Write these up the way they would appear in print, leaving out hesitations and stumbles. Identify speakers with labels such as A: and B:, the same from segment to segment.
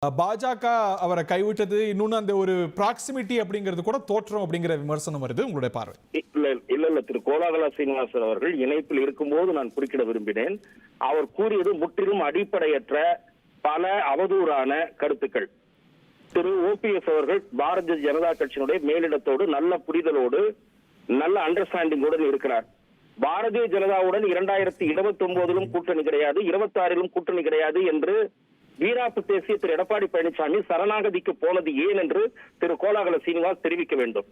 A: பாஜக அவரை கைவிட்டது இன்னொன்னு அந்த ஒரு ப்ராக்சிமிட்டி அப்படிங்கிறது கூட தோற்றம் அப்படிங்கிற விமர்சனம் வருது. உங்களுடைய பார்வை?
B: இல்ல திரு கோலாகல சீனிவாசன் அவர்கள் இணைப்பில் இருக்கும்போது நான் குறுக்கிட விரும்பினேன். அவர் கூறியது முற்றிலும் அடிப்படையற்ற பல அவதூறான கருத்துக்கள். திரு ஓபிஎஸ் அவர்கள் பாரதிய ஜனதா கட்சியினுடைய மேலிடத்தோடு நல்ல புரிதலோடு நல்ல அண்டர்ஸ்டாண்டிங்கோடு இருக்கிறார். பாரதிய ஜனதாவுடன் 2029 கூட்டணி கிடையாது, 26 கூட்டணி கிடையாது என்று வீராப்பு பேசிய திரு எடப்பாடி பழனிசாமி சரணாகதிக்கு போனது ஏன் என்று திரு கோலாகல சீனிவாஸ் தெரிவிக்க வேண்டும்.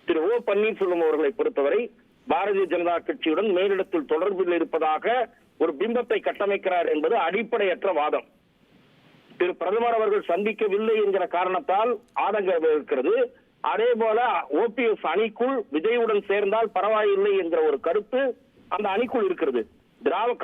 B: திரு ஓ பன்னீர்செல்வம் அவர்களை பொறுத்தவரை பாரதிய ஜனதா கட்சியுடன் மேலிடத்தில் தொடர்பில் இருப்பதாக ஒரு பிம்பத்தை கட்டமைக்கிறார் என்பது அடிப்படையற்ற வாதம். திரு பிரதமர் அவர்கள் சந்திக்கவில்லை என்கிற காரணத்தால் ஆதங்கம் இருக்கிறது. அதே போல ஓபிஎஸ் அணிக்குள் விஜயுடன் சேர்ந்தால் பரவாயில்லை என்கிற ஒரு கருத்து அந்த அணிக்குள் இருக்கிறது.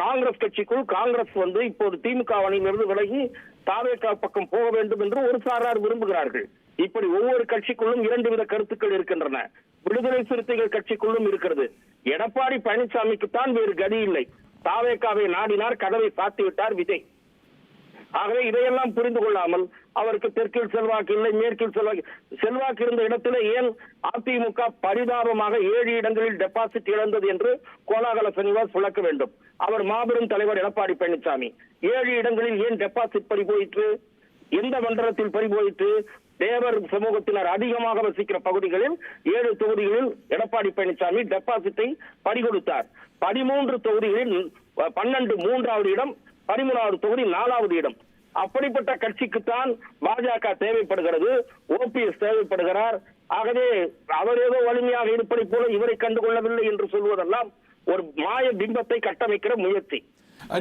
B: காங்கிரஸ் கட்சிக்குள் காங்கிரஸ் இப்போது திமுக அணியிலிருந்து விலகி தாவேகா பக்கம் போக வேண்டும் என்று ஒரு சாரார் விரும்புகிறார்கள். இப்படி ஒவ்வொரு கட்சிக்குள்ளும் 2 வித கருத்துக்கள் இருக்கின்றன. விடுதலை சிறுத்தைகள் கட்சிக்குள்ளும் இருக்கிறது. எடப்பாடி பழனிசாமிக்குத்தான் வேறு கதி இல்லை. தாவேகாவை நாடினார், கதவை சாத்திவிட்டார் விஜய். ஆகவே இதையெல்லாம் புரிந்து கொள்ளாமல் அவருக்கு தெற்கில் செல்வாக்கு இல்லை, மேற்கில் செல்வாக்கு இருந்த இடத்திலே ஏன் அதிமுக பரிதாபமாக 7 இடங்களில் டெபாசிட் இழந்தது என்று கோலாகல சீனிவாஸ் விளக்க வேண்டும். அவர் மாபெரும் தலைவர் எடப்பாடி பழனிசாமி. 7 இடங்களில் ஏன் டெபாசிட் பறிபோயிற்று? எந்த மண்டலத்தில் பறிபோயிற்று? தேவர் சமூகத்தினர் அதிகமாக வசிக்கிற பகுதிகளில் 7 தொகுதிகளில் எடப்பாடி பழனிசாமி டெபாசிட்டை பறிகொடுத்தார். 13 தொகுதிகளில் 12 3வது இடம், 13வது தொகுதி 4வது இடம். அப்படிப்பட்ட கட்சிக்குத்தான் பாஜக தேவைப்படுகிறது, ஓபிஎஸ் தேவைப்படுகிறார். ஆகவே அவர் ஏதோ வலிமையாக இருப்பதை போல இவரை கண்டுகொள்ளவில்லை என்று சொல்வதெல்லாம் ஒரு மாய பிம்பத்தை கட்டமைக்கிற முயற்சி.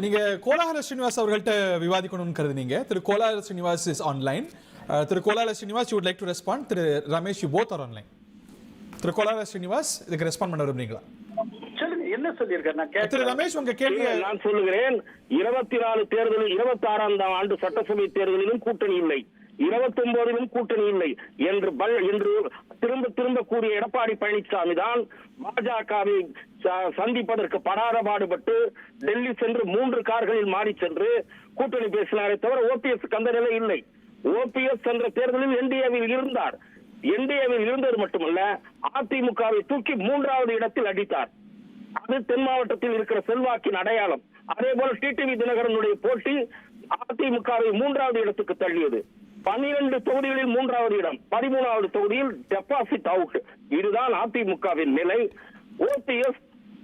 A: நீங்க கோலாகல ஸ்ரீனிவாஸ் அவர்கள்ட்ட விவாதிக்கணும்னு கருதுனீங்க. Thiru Kolagala Srinivas is online. Thiru Kolagala Srinivas, you would like to respond. Thiru Ramesh, you both are online. Thiru Kolagala Srinivas, இதுக்கு ரெஸ்பாண்ட் பண்ண விரும்புறீங்களா?
C: என்ன சொல்லியிருக்காரு?
A: திரு ரமேஷ், உங்க கேள்வி
B: நான் சொல்லுகிறேன். 24 தேர்தலில் 26ஆம் ஆண்டு சட்டசபை தேர்தலிலும் கூட்டணி இல்லை, 29 கூட்டணி இல்லை என்று திரும்ப திரும்ப கூறிய எடப்பாடி பழனிசாமி தான் பாஜகவை சந்திப்பதற்கு படாத பாடுபட்டு டெல்லி சென்று 3 கார்களில் மாறி சென்று கூட்டணி பேசினாரே தவிர ஓபிஎஸ் அந்த நிலை இல்லை. ஓபிஎஸ் என்ற தேர்தலில் என்டிஏவில் இருந்தார். என்டிஏவில் இருந்தது மட்டுமல்ல, அதிமுகவை தூக்கி 3வது இடத்தில் அடித்தார். அது தென் மாவட்டத்தில் இருக்கிற செல்வாக்கின் அடையாளம். அதே போல டிடிவி தினகரனுடைய போட்டி அதிமுகவை 3வது இடத்துக்கு தள்ளியது. 12 தொகுதிகளில் 3வது இடம், 13வது தொகுதியில் டெபாசிட் அவுட். இதுதான் அதிமுகவின் நிலை. ஓபிஎஸ்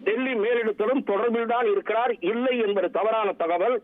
B: டெல்லி மேலிடத்துடன் தொடர்பில் தான் இருக்கிறார், இல்லை என்பது தவறான தகவல்.